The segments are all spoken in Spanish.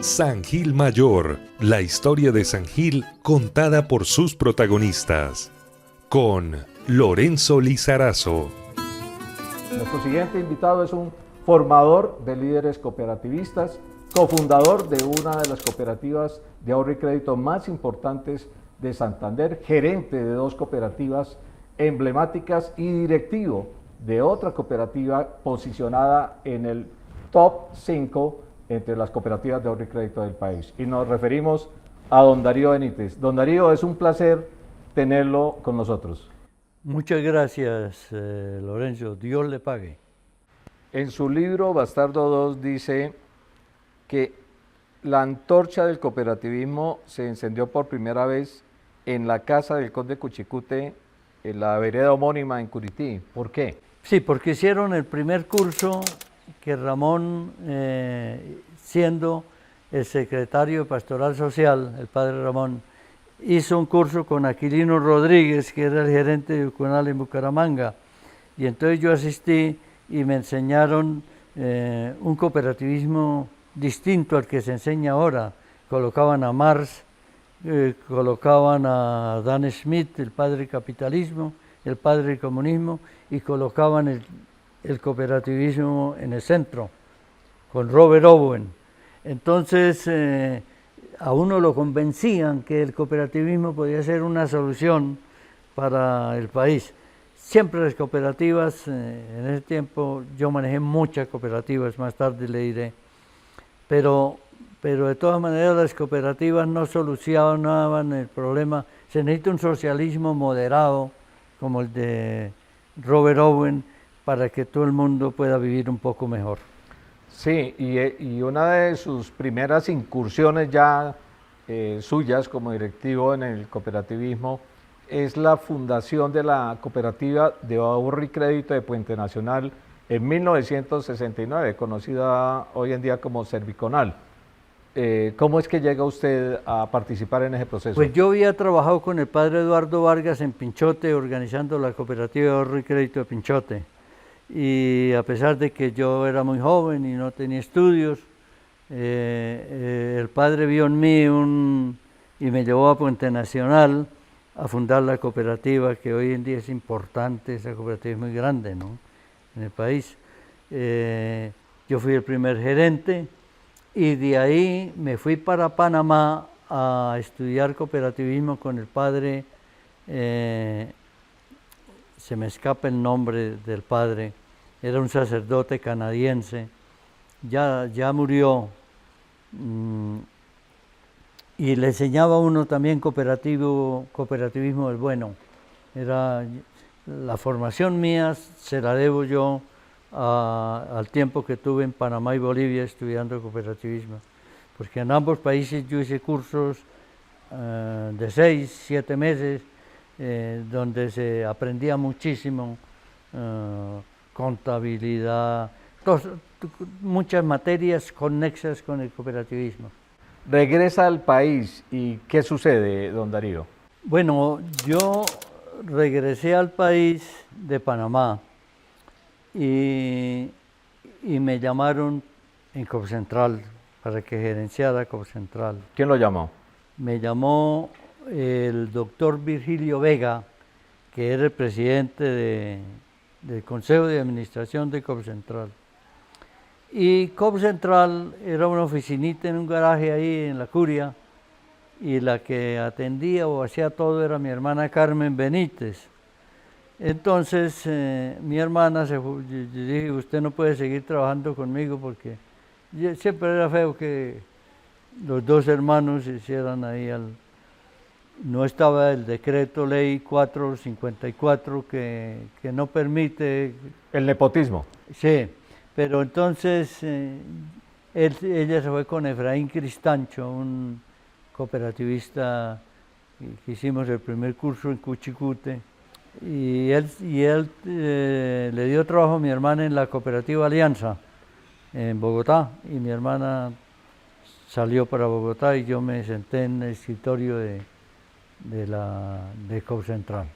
San Gil Mayor, la historia de San Gil contada por sus protagonistas, con Lorenzo Lizarazo. Nuestro siguiente invitado es un formador de líderes cooperativistas, cofundador de una de las cooperativas de ahorro y crédito más importantes de Santander, gerente de 2 cooperativas emblemáticas y directivo de otra cooperativa posicionada en el top 5 entre las cooperativas de ahorro y crédito del país. Y nos referimos a don Darío Benítez. Don Darío, es un placer tenerlo con nosotros. Muchas gracias, Lorenzo. Dios le pague. En su libro Bastardo 2 dice que la antorcha del cooperativismo se encendió por primera vez en la casa del conde Cuchicute, en la vereda homónima en Curití. ¿Por qué? Sí, porque hicieron el primer curso que Ramón, siendo el secretario de Pastoral Social, el padre Ramón, hizo un curso con Aquilino Rodríguez, que era el gerente de Ucunal en Bucaramanga. Y entonces yo asistí y me enseñaron un cooperativismo distinto al que se enseña ahora. Colocaban a Marx, colocaban a Dan Smith, el padre capitalismo, el padre comunismo, y colocaban el cooperativismo en el centro, con Robert Owen. Entonces, a uno lo convencían que el cooperativismo podía ser una solución para el país. Siempre las cooperativas, en ese tiempo yo manejé muchas cooperativas, más tarde le diré, pero de todas maneras las cooperativas no solucionaban el problema. Se necesita un socialismo moderado, como el de Robert Owen, para que todo el mundo pueda vivir un poco mejor. Sí, y una de sus primeras incursiones ya suyas como directivo en el cooperativismo es la fundación de la Cooperativa de Ahorro y Crédito de Puente Nacional en 1969, conocida hoy en día como Serviconal. ¿Cómo es que llega usted a participar en ese proceso? Pues yo había trabajado con el padre Eduardo Vargas en Pinchote, organizando la Cooperativa de Ahorro y Crédito de Pinchote. Y a pesar de que yo era muy joven y no tenía estudios, el padre vio en mí y me llevó a Puente Nacional a fundar la cooperativa, que hoy en día es importante. Esa cooperativa es muy grande, ¿no?, en el país. Yo fui el primer gerente y de ahí me fui para Panamá a estudiar cooperativismo con el padre, se me escapa el nombre del padre, era un sacerdote canadiense, ya murió, y le enseñaba a uno también cooperativismo del bueno. Era la formación mía, se la debo yo al tiempo que tuve en Panamá y Bolivia estudiando cooperativismo, porque en ambos países yo hice cursos de 6, 7 meses, donde se aprendía muchísimo, contabilidad, muchas materias conexas con el cooperativismo. Regresa al país y ¿qué sucede, don Darío? Bueno, yo regresé al país de Panamá y me llamaron en Coopcentral para que gerenciara Coopcentral. ¿Quién lo llamó? Me llamó el doctor Virgilio Vega, que era el presidente del Consejo de Administración de Coopcentral. Y Coopcentral era una oficinita en un garaje ahí en la Curia, y la que atendía o hacía todo era mi hermana Carmen Benítez. Entonces mi hermana yo dije, usted no puede seguir trabajando conmigo, porque siempre era feo que los 2 hermanos hicieran ahí no estaba el decreto ley 454 que no permite... El nepotismo. Sí, pero entonces ella se fue con Efraín Cristancho, un cooperativista que hicimos el primer curso en Cuchicute, y él le dio trabajo a mi hermana en la cooperativa Alianza en Bogotá, y mi hermana salió para Bogotá y yo me senté en el escritorio de Coopcentral.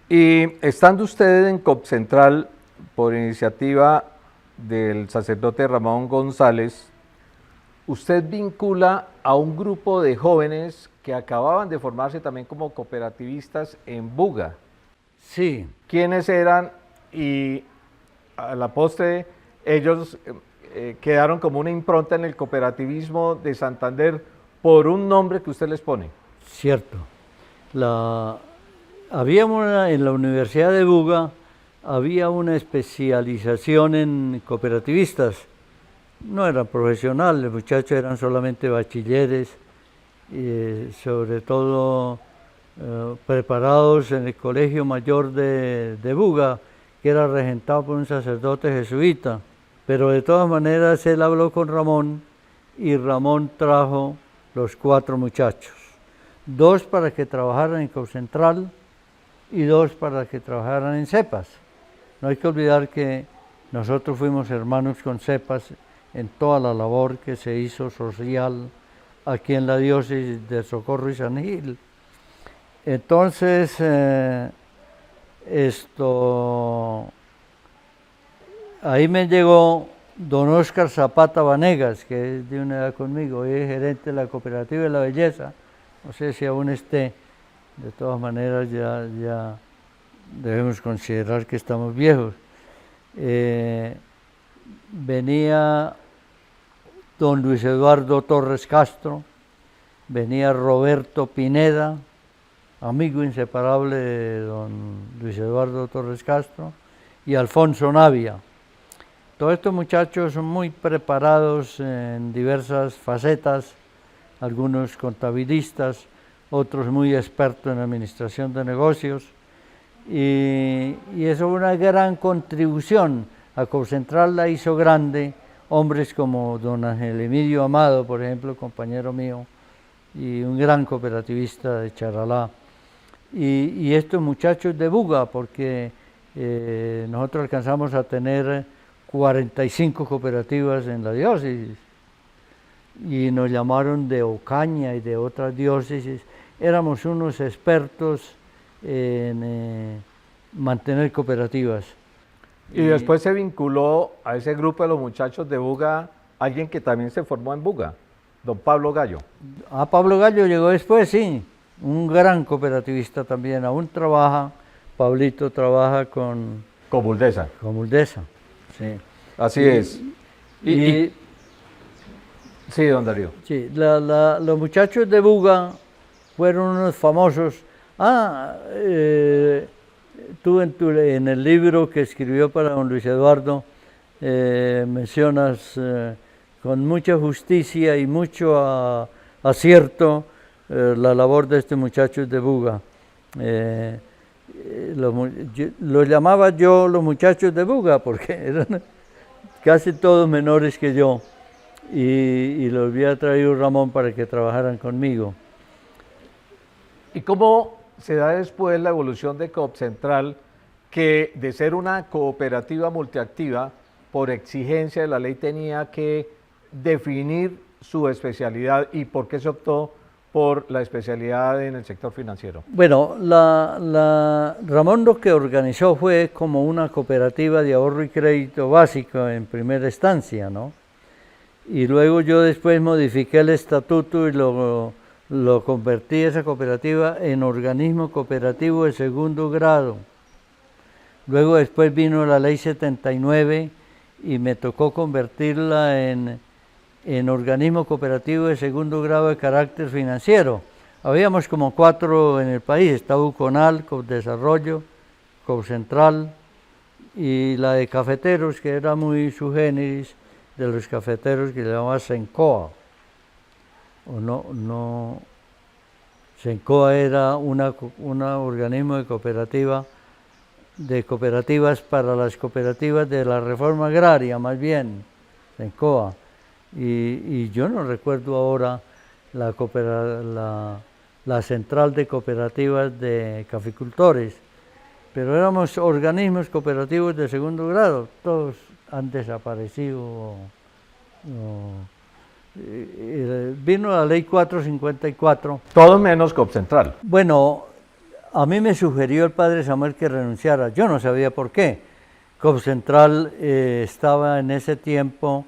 Y estando usted en Coopcentral por iniciativa del sacerdote Ramón González, usted vincula a un grupo de jóvenes que acababan de formarse también como cooperativistas en Buga. Sí, ¿Quiénes eran? Y a la postre ellos quedaron como una impronta en el cooperativismo de Santander por un nombre que usted les pone. cierto. En la Universidad de Buga había una especialización en cooperativistas. No eran profesionales, los muchachos eran solamente bachilleres, sobre todo preparados en el Colegio Mayor de Buga, que era regentado por un sacerdote jesuita. Pero de todas maneras él habló con Ramón y Ramón trajo los 4 muchachos. 2 para que trabajaran en Cocentral y 2 para que trabajaran en Cepas. No hay que olvidar que nosotros fuimos hermanos con Cepas en toda la labor que se hizo social aquí en la diócesis de Socorro y San Gil. Entonces, ahí me llegó don Óscar Zapata Vanegas, que es de una edad conmigo, es gerente de la Cooperativa de la Belleza. No sé si aún esté, de todas maneras ya debemos considerar que estamos viejos. Venía don Luis Eduardo Torres Castro, venía Roberto Pineda, amigo inseparable de don Luis Eduardo Torres Castro, y Alfonso Navia. Todos estos muchachos son muy preparados en diversas facetas, algunos contabilistas, otros muy expertos en administración de negocios, y eso es una gran contribución. A Cocentral la hizo grande hombres como don Ángel Emilio Amado, por ejemplo, compañero mío, y un gran cooperativista de Charalá. Y estos muchachos de Buga, porque nosotros alcanzamos a tener 45 cooperativas en la diócesis, y nos llamaron de Ocaña y de otras diócesis. Éramos unos expertos en mantener cooperativas. Y después se vinculó a ese grupo de los muchachos de Buga alguien que también se formó en Buga, don Pablo Gallo. Pablo Gallo llegó después, sí, un gran cooperativista también, aún trabaja, Pablito trabaja con Comuldesa. Comuldesa, sí. Así es. Sí, don Darío. Sí, los muchachos de Buga fueron unos famosos. Tú en el libro que escribió para don Luis Eduardo mencionas con mucha justicia y mucho acierto la labor de estos muchachos de Buga. Los llamaba yo los muchachos de Buga porque eran casi todos menores que yo, y los había traído Ramón para que trabajaran conmigo. ¿Y cómo se da después la evolución de Coopcentral, que de ser una cooperativa multiactiva, por exigencia de la ley tenía que definir su especialidad, y por qué se optó por la especialidad en el sector financiero? Bueno, Ramón lo que organizó fue como una cooperativa de ahorro y crédito básico en primera instancia, ¿no? Y luego yo después modifiqué el estatuto y lo convertí esa cooperativa en organismo cooperativo de segundo grado. Luego después vino la ley 79 y me tocó convertirla en organismo cooperativo de segundo grado de carácter financiero. Habíamos como 4 en el país, estaba Uconal, Copdesarrollo, Cocentral, y la de cafeteros, que era muy sui generis de los cafeteros, que se llamaba Sencoa. Sencoa era un organismo de cooperativas para las cooperativas de la reforma agraria, más bien, Sencoa. Y yo no recuerdo ahora la central de cooperativas de caficultores, pero éramos organismos cooperativos de segundo grado, todos han desaparecido. Vino la ley 454. Todo menos Coopcentral. Bueno, a mí me sugirió el padre Samuel que renunciara, yo no sabía por qué. Coopcentral estaba en ese tiempo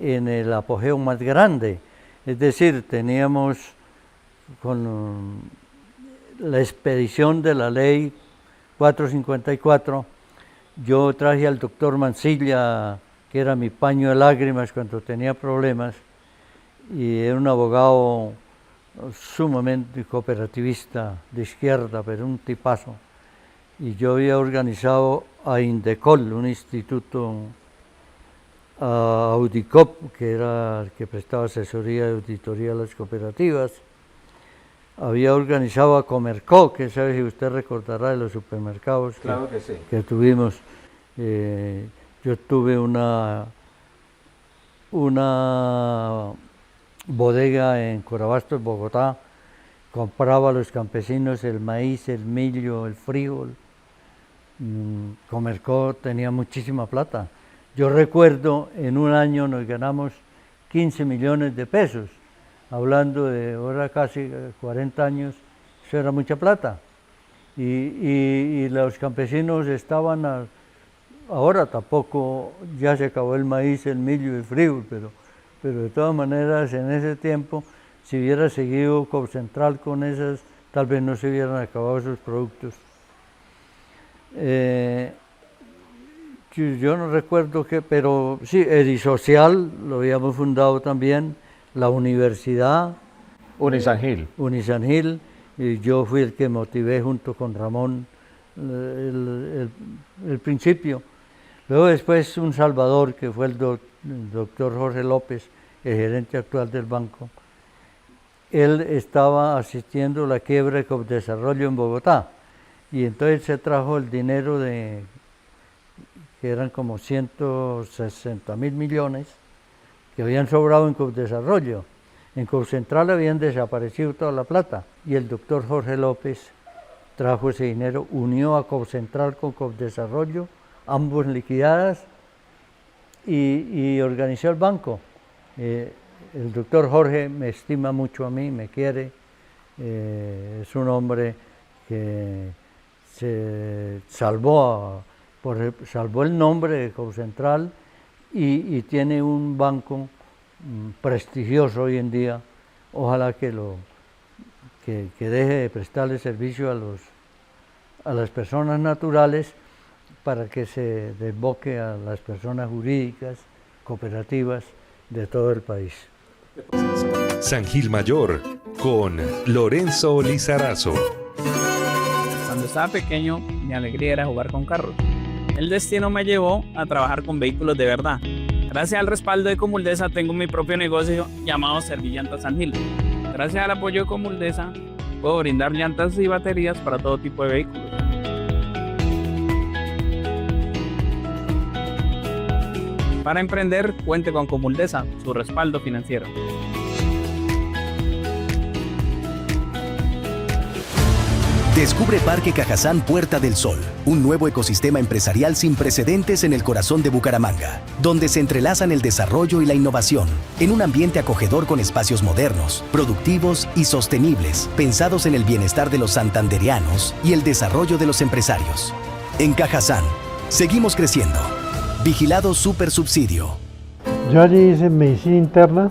en el apogeo más grande. Es decir, teníamos con la expedición de la ley 454, yo traje al doctor Mancilla, que era mi paño de lágrimas cuando tenía problemas, y era un abogado sumamente cooperativista, de izquierda, pero un tipazo. Y yo había organizado a Indecol, un instituto, a Audicop, que era el que prestaba asesoría y auditoría a las cooperativas. Había organizado a Comerco, que sabe si usted recordará de los supermercados Claro que sí. que tuvimos. Yo tuve una bodega en Corabastos, Bogotá, compraba a los campesinos el maíz, el millo, el frijol. Comerco tenía muchísima plata. Yo recuerdo, en un año nos ganamos 15 millones de pesos, hablando de ahora casi 40 años, eso era mucha plata. Y los campesinos estaban, ahora tampoco, ya se acabó el maíz, el millo y el frijol, pero de todas maneras en ese tiempo, si hubiera seguido Copcentral con esas, tal vez no se hubieran acabado esos productos. Yo no recuerdo qué, pero sí, Edisocial lo habíamos fundado también, la universidad. Unisangil. Unisangil, y yo fui el que motivé junto con Ramón el principio. Luego después un Salvador, que fue el doctor Jorge López, el gerente actual del banco. Él estaba asistiendo a la quiebra de Copdesarrollo en Bogotá, y entonces se trajo el dinero que eran como 160.000 millones, que habían sobrado en Copdesarrollo. En Copcentral habían desaparecido toda la plata, y el doctor Jorge López trajo ese dinero, unió a Copcentral con Copdesarrollo, ambos liquidadas, y organizó el banco. El doctor Jorge me estima mucho a mí, me quiere, es un hombre que se salvó el nombre de Copcentral y tiene un banco prestigioso hoy en día. Ojalá que deje de prestarle servicio a las personas naturales para que se desboque a las personas jurídicas, cooperativas de todo el país. San Gil Mayor con Lorenzo Lizarazo. Cuando estaba pequeño, mi alegría era jugar con carros. El destino me llevó a trabajar con vehículos de verdad. Gracias al respaldo de Comuldesa tengo mi propio negocio llamado Servillantas San Gil. Gracias al apoyo de Comuldesa puedo brindar llantas y baterías para todo tipo de vehículos. Para emprender, cuente con Comuldesa, su respaldo financiero. Descubre Parque Cajazán Puerta del Sol, un nuevo ecosistema empresarial sin precedentes en el corazón de Bucaramanga, donde se entrelazan el desarrollo y la innovación, en un ambiente acogedor con espacios modernos, productivos y sostenibles, pensados en el bienestar de los santandereanos y el desarrollo de los empresarios. En Cajazán, seguimos creciendo. Vigilado Supersubsidio. Yo allí hice medicina interna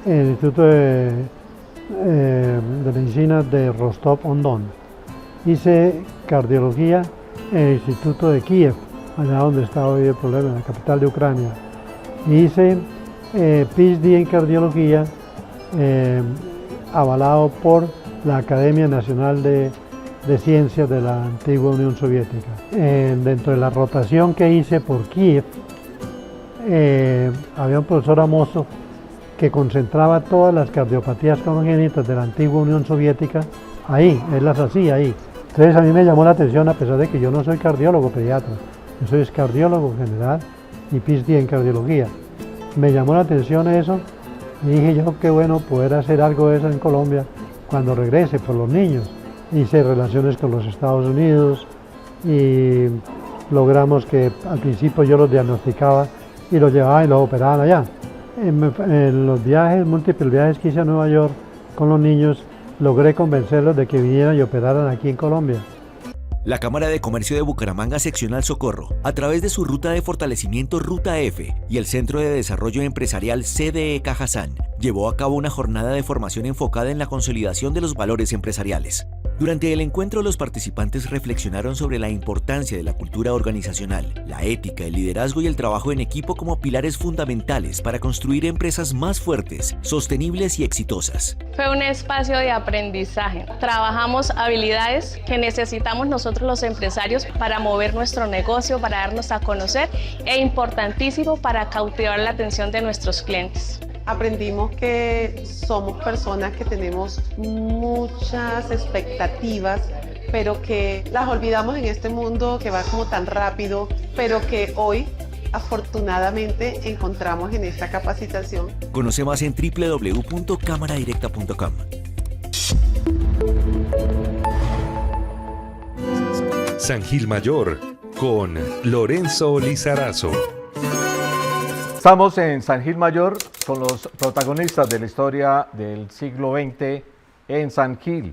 en el Instituto de Medicina de Rostov-on-Don. Hice cardiología en el Instituto de Kiev, allá donde está hoy el problema, en la capital de Ucrania. Hice PhD en cardiología avalado por la Academia Nacional de Ciencias de la antigua Unión Soviética. Dentro de la rotación que hice por Kiev, había un profesor Amoso que concentraba todas las cardiopatías congénitas de la antigua Unión Soviética ahí, él las hacía ahí. Entonces a mí me llamó la atención, a pesar de que yo no soy cardiólogo pediatra, yo soy cardiólogo general y PhD en cardiología. Me llamó la atención eso y dije yo, qué bueno poder hacer algo de eso en Colombia cuando regrese por los niños. Hice relaciones con los Estados Unidos y logramos que al principio yo los diagnosticaba y los llevaba y los operaban allá. En los viajes, múltiples viajes que hice a Nueva York con los niños, logré convencerlos de que vinieran y operaran aquí en Colombia. La Cámara de Comercio de Bucaramanga Seccional Socorro, a través de su ruta de fortalecimiento Ruta F y el Centro de Desarrollo Empresarial CDE Cajazán, llevó a cabo una jornada de formación enfocada en la consolidación de los valores empresariales. Durante el encuentro, los participantes reflexionaron sobre la importancia de la cultura organizacional, la ética, el liderazgo y el trabajo en equipo como pilares fundamentales para construir empresas más fuertes, sostenibles y exitosas. Fue un espacio de aprendizaje. Trabajamos habilidades que necesitamos nosotros los empresarios para mover nuestro negocio, para darnos a conocer e importantísimo para cautivar la atención de nuestros clientes. Aprendimos que somos personas que tenemos muchas expectativas, pero que las olvidamos en este mundo que va como tan rápido, pero que hoy afortunadamente encontramos en esta capacitación. Conoce más en www.cámaradirecta.com. San Gil Mayor con Lorenzo Lizarazo. Estamos en San Gil Mayor con los protagonistas de la historia del siglo XX en San Gil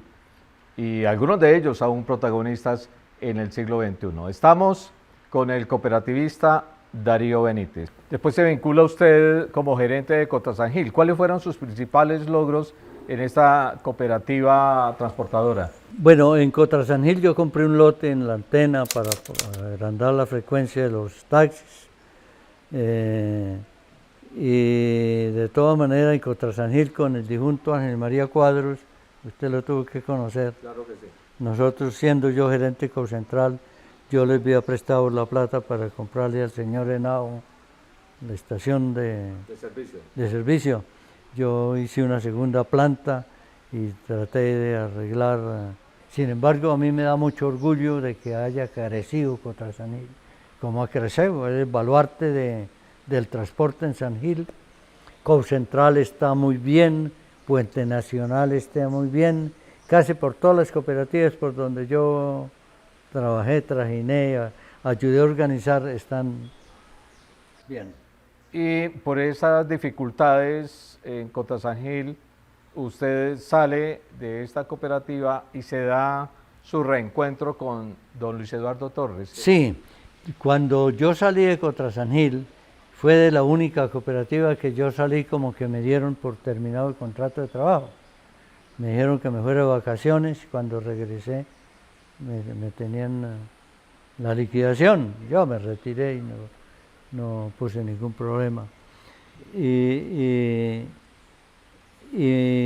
y algunos de ellos aún protagonistas en el siglo XXI. Estamos con el cooperativista Darío Benítez. Después se vincula usted como gerente de Cota San Gil. ¿Cuáles fueron sus principales logros en esta cooperativa transportadora? Bueno, en Cota San Gil yo compré un lote en la antena para agrandar la frecuencia de los taxis. Y de todas maneras en Cota San Gil con el difunto Ángel María Cuadros, usted lo tuvo que conocer. Claro que sí. Nosotros, siendo yo gerente Cocentral, yo les había prestado la plata para comprarle al señor Henao la estación de servicio. Yo hice una segunda planta y traté de arreglar. Sin embargo, a mí me da mucho orgullo de que haya crecido Cota San Gil. Como ha crecido, es el baluarte del transporte en San Gil. Cocentral está muy bien, Puente Nacional está muy bien, casi por todas las cooperativas por donde yo trabajé, trajiné, ayudé a organizar, están bien. Y por esas dificultades en Cota San Gil, usted sale de esta cooperativa y se da su reencuentro con don Luis Eduardo Torres. Sí, cuando yo salí de Cota San Gil, fue de la única cooperativa que yo salí como que me dieron por terminado el contrato de trabajo. Me dijeron que me fuera de vacaciones, cuando regresé me tenían la liquidación. Yo me retiré y no puse ningún problema. Y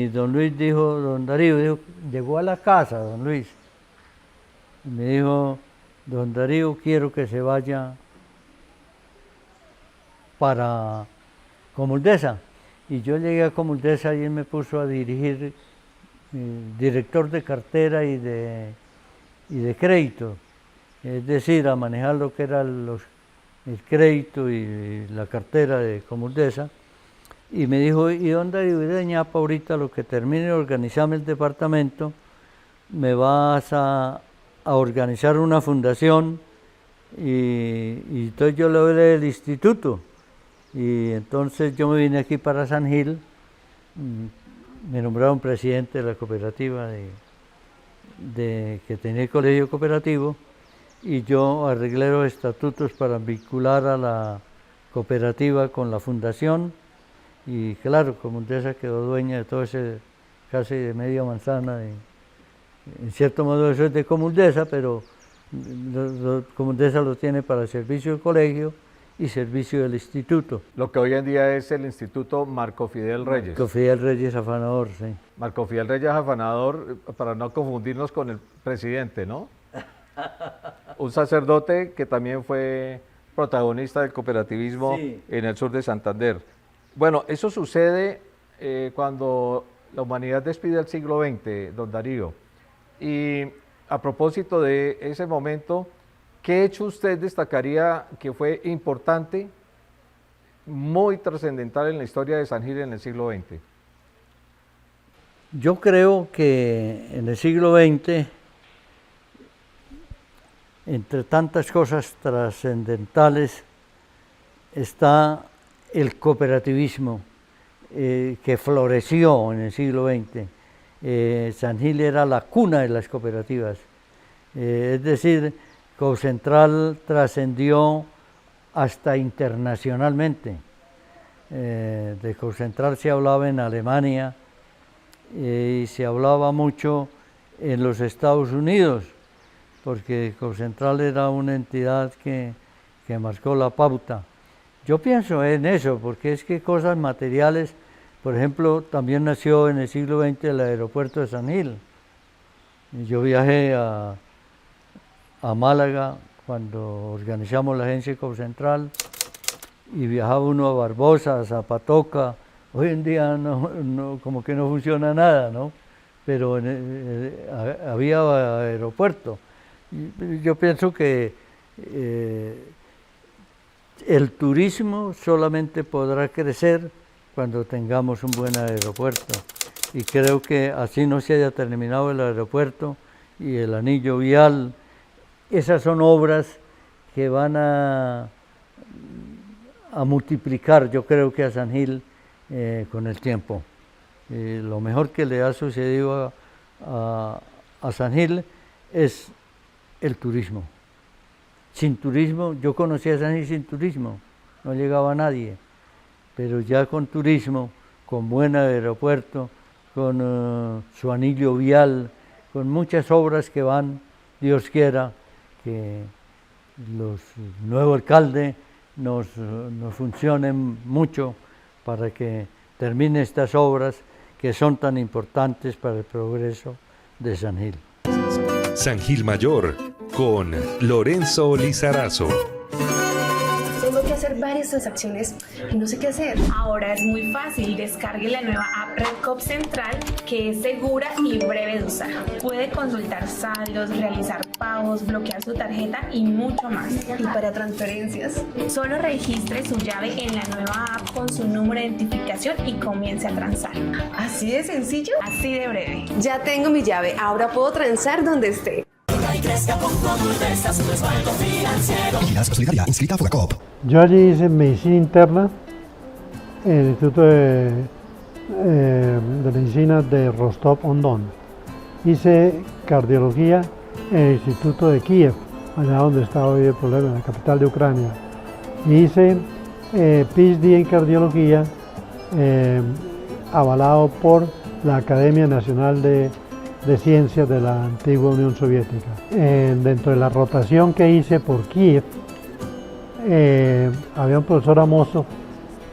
don Luis dijo, don Darío dijo, llegó a la casa don Luis, y me dijo, don Darío, quiero que se vaya para Comuldesa. Y yo llegué a Comuldesa y él me puso a dirigir director de cartera y de crédito, es decir, a manejar lo que era el crédito y la cartera de Comuldesa. Y me dijo, y don Darío, de ñapa, ahorita lo que termine de organizarme el departamento, me vas a organizar una fundación y entonces yo le hablé del instituto. Y entonces yo me vine aquí para San Gil, me nombraron presidente de la cooperativa que tenía el colegio cooperativo, y yo arreglé los estatutos para vincular a la cooperativa con la fundación, y claro, Comuldesa quedó dueña de todo ese casi de media manzana, en cierto modo eso es de Comuldesa, pero Comuldesa lo tiene para el servicio del colegio y servicio del instituto. Lo que hoy en día es el Instituto Marco Fidel Reyes. Marco Fidel Reyes Afanador, sí. Marco Fidel Reyes Afanador, para no confundirnos con el presidente, ¿no? Un sacerdote que también fue protagonista del cooperativismo, sí, en el sur de Santander. Bueno, eso sucede cuando la humanidad despide el siglo XX, don Darío. Y a propósito de ese momento, ¿qué hecho usted destacaría que fue importante, muy trascendental en la historia de San Gil en el siglo XX? Yo creo que en el siglo XX, entre tantas cosas trascendentales, está el cooperativismo que floreció en el siglo XX. San Gil era la cuna de las cooperativas. Es decir, Cocentral trascendió hasta internacionalmente. De Cocentral se hablaba en Alemania y se hablaba mucho en los Estados Unidos, porque Cocentral era una entidad que marcó la pauta. Yo pienso en eso, porque es que cosas materiales, por ejemplo, también nació en el siglo XX el aeropuerto de San Gil. Yo viajé a Málaga cuando organizamos la agencia Cocentral y viajaba uno a Barbosa, a Zapatoca. Hoy en día como que no funciona nada, ¿no? Pero había aeropuerto. Yo pienso que el turismo solamente podrá crecer cuando tengamos un buen aeropuerto. Y creo que así no se haya terminado el aeropuerto y el anillo vial. Esas son obras que van a multiplicar, yo creo que a San Gil con el tiempo. Lo mejor que le ha sucedido a San Gil es el turismo. Sin turismo, yo conocí a San Gil sin turismo, no llegaba nadie, pero ya con turismo, con buen aeropuerto, con su anillo vial, con muchas obras que van, Dios quiera, que los nuevo alcalde nos funcionen mucho para que termine estas obras que son tan importantes para el progreso de San Gil. San Gil Mayor, con Lorenzo Lizarazo. Tengo que hacer varias transacciones y no sé qué hacer. Ahora es muy fácil, descargue la nueva app Red Cocentral, que es segura y breve de usar. Puede consultar saldos, realizar pagos, bloquear su tarjeta y mucho más. Y para transferencias, solo registre su llave en la nueva app con su número de identificación y comience a transar. ¿así de sencillo? Así de breve. Ya tengo mi llave, ahora puedo transar donde esté. Yo allí hice medicina interna en el Instituto de Medicina de Rostov-on-Don. Hice cardiología en el Instituto de Kiev, allá donde está hoy el problema, en la capital de Ucrania. Hice PhD en cardiología avalado por la Academia Nacional de Ciencias de la antigua Unión Soviética. Dentro de la rotación que hice por Kiev, había un profesor Amosov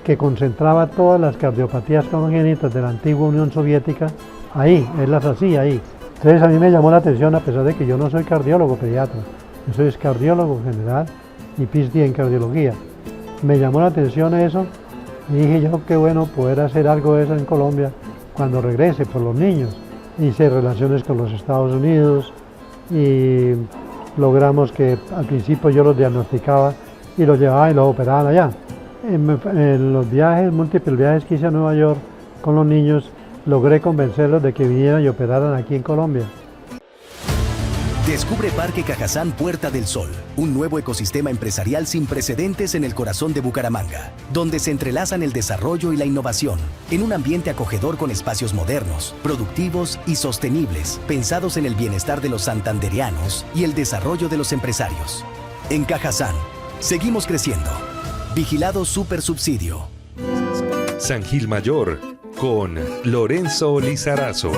que concentraba todas las cardiopatías congénitas de la antigua Unión Soviética ahí, él las hacía ahí. Entonces a mí me llamó la atención, a pesar de que yo no soy cardiólogo pediatra, yo soy cardiólogo general y PhD en cardiología. Me llamó la atención eso y dije yo, qué bueno poder hacer algo de eso en Colombia cuando regrese por los niños. Hice relaciones con los Estados Unidos y logramos que al principio yo los diagnosticaba y los llevaba y los operaban allá. En los viajes, múltiples viajes que hice a Nueva York con los niños, logré convencerlos de que vinieran y operaran aquí en Colombia. Descubre Parque Cajazán Puerta del Sol, un nuevo ecosistema empresarial sin precedentes en el corazón de Bucaramanga, donde se entrelazan el desarrollo y la innovación, en un ambiente acogedor con espacios modernos, productivos y sostenibles, pensados en el bienestar de los santandereanos y el desarrollo de los empresarios. En Cajazán, seguimos creciendo. Vigilado Supersubsidio. San Gil Mayor, con Lorenzo Lizarazo.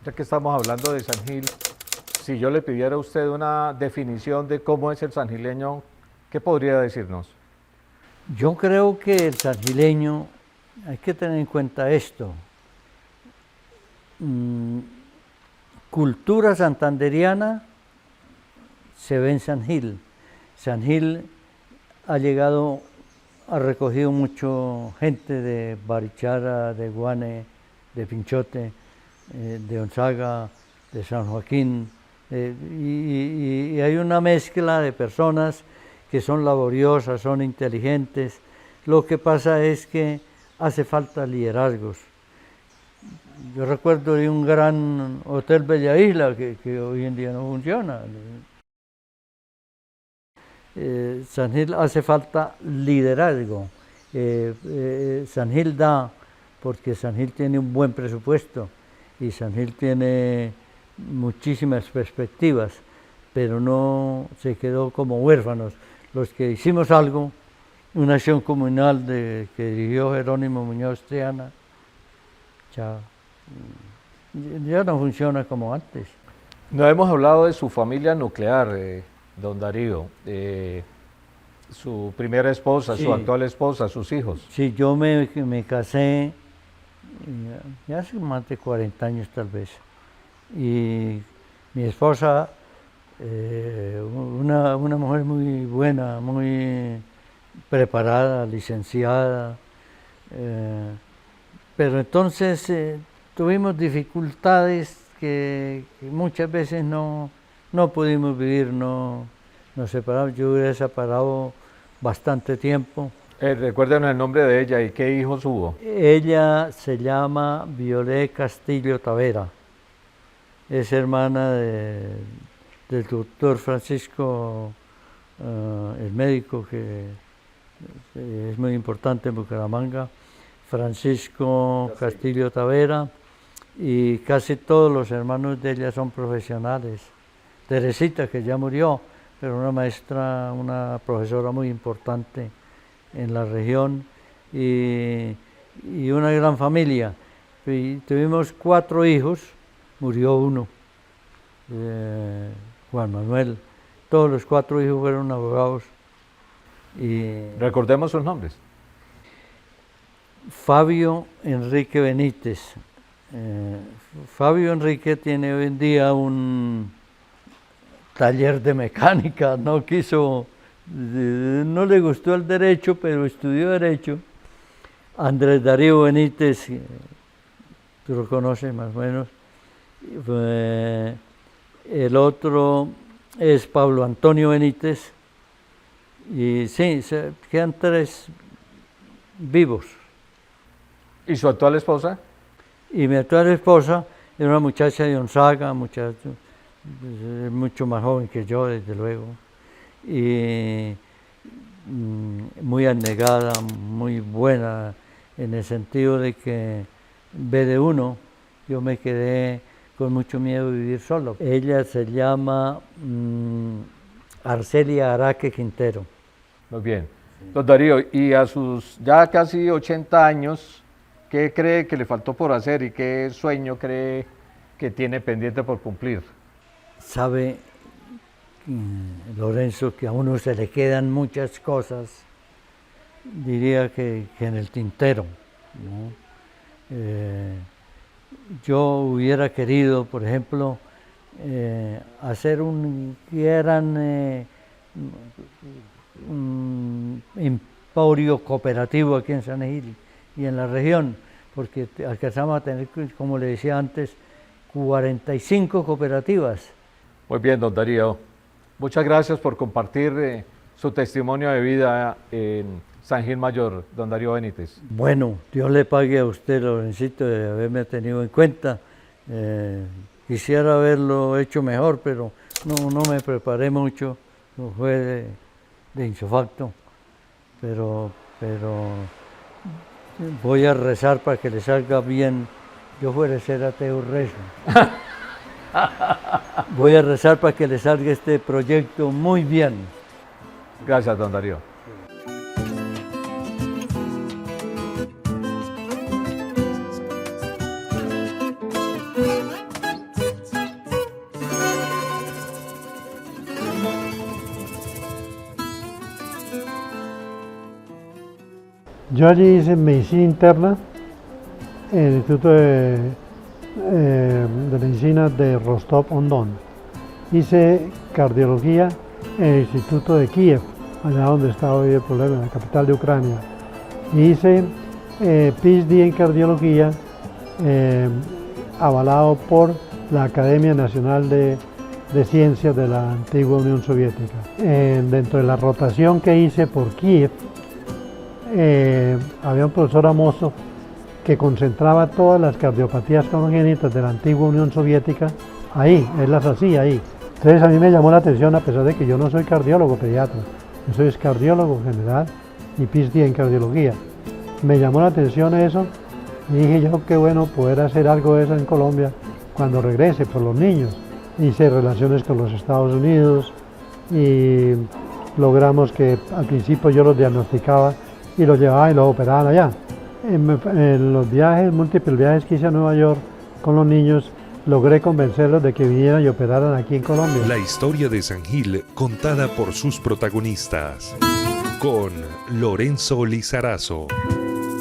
Ya que estamos hablando de San Gil, si yo le pidiera a usted una definición de cómo es el sangileño, ¿qué podría decirnos? Yo creo que el sangileño, hay que tener en cuenta esto, cultura santanderiana se ve en San Gil. San Gil ha recogido mucho gente de Barichara, de Guane, de Pinchote, de Gonzaga, de San Joaquín, y hay una mezcla de personas que son laboriosas, son inteligentes. Lo que pasa es que hace falta liderazgos. Yo recuerdo de un gran hotel Bella Isla que hoy en día no funciona. San Gil hace falta liderazgo. San Gil da, porque San Gil tiene un buen presupuesto y San Gil tiene muchísimas perspectivas, pero no se quedó como huérfanos. Los que hicimos algo, una acción comunal que dirigió Jerónimo Muñoz Triana, ya no funciona como antes. No hemos hablado de su familia nuclear, don Darío, su primera esposa, Sí. su actual esposa, sus hijos. Sí, yo me casé ya hace más de 40 años tal vez, y mi esposa, una mujer muy buena, muy preparada, licenciada, pero entonces tuvimos dificultades que muchas veces no pudimos vivir, nos separamos. Yo hubiera separado bastante tiempo. Recuerden el nombre de ella y qué hijos hubo. Ella se llama Violet Castillo Tavera, es hermana del doctor Francisco, el médico que es muy importante en Bucaramanga, Francisco Castillo Tavera, y casi todos los hermanos de ella son profesionales. Teresita, que ya murió, pero una maestra, una profesora muy importante en la región, y una gran familia. Y tuvimos 4 hijos, murió uno, Juan Manuel. Todos los 4 hijos fueron abogados. Y Recordemos sus nombres. Fabio Enrique Benítez. Fabio Enrique tiene hoy en día un taller de mecánica, no le gustó el derecho, pero estudió derecho. Andrés Darío Benítez, tú lo conoces más o menos. El otro es Pablo Antonio Benítez, y sí, quedan 3 vivos. ¿Y su actual esposa? Y mi actual esposa es una muchacha de Gonzaga, mucho más joven que yo, desde luego, y muy abnegada, muy buena, en el sentido de que ve de uno. Yo me quedé con mucho miedo de vivir solo. Ella se llama Arcelia Araque Quintero. Muy bien. Don Darío, y a sus ya casi 80 años, ¿qué cree que le faltó por hacer y qué sueño cree que tiene pendiente por cumplir? Sabe, Lorenzo, que a uno se le quedan muchas cosas, diría que en el tintero, ¿no? Yo hubiera querido, por ejemplo, hacer un emporio cooperativo aquí en San Gil y en la región, porque alcanzamos a tener, como le decía antes, 45 cooperativas. Muy bien, don Darío. Muchas gracias por compartir su testimonio de vida en San Gil Mayor, don Darío Benítez. Bueno, Dios le pague a usted, Lorencito, de haberme tenido en cuenta. Quisiera haberlo hecho mejor, pero no me preparé mucho, no fue de insofacto, pero voy a rezar para que le salga bien. Yo fuera a ser ateo, rezo. Voy a rezar para que le salga este proyecto muy bien. Gracias, don Darío. Yo allí hice medicina interna en el Instituto de Medicina de Rostov-on-Don. Hice cardiología en el Instituto de Kiev, allá donde está hoy el problema, en la capital de Ucrania. Hice PhD en cardiología avalado por la Academia Nacional de Ciencias de la antigua Unión Soviética. Dentro de la rotación que hice por Kiev, había un profesor Amosov que concentraba todas las cardiopatías congénitas de la antigua Unión Soviética ahí, él las hacía ahí. Entonces a mí me llamó la atención, a pesar de que yo no soy cardiólogo pediatra, yo soy cardiólogo general y PhD en cardiología. Me llamó la atención eso y dije yo, qué bueno poder hacer algo de eso en Colombia, cuando regrese por los niños. Hice relaciones con los Estados Unidos y logramos que al principio yo los diagnosticaba y los llevaba y los operaban allá. En los viajes, múltiples viajes que hice a Nueva York con los niños, logré convencerlos de que vinieran y operaran aquí en Colombia. La historia de San Gil contada por sus protagonistas. Con Lorenzo Lizarazo.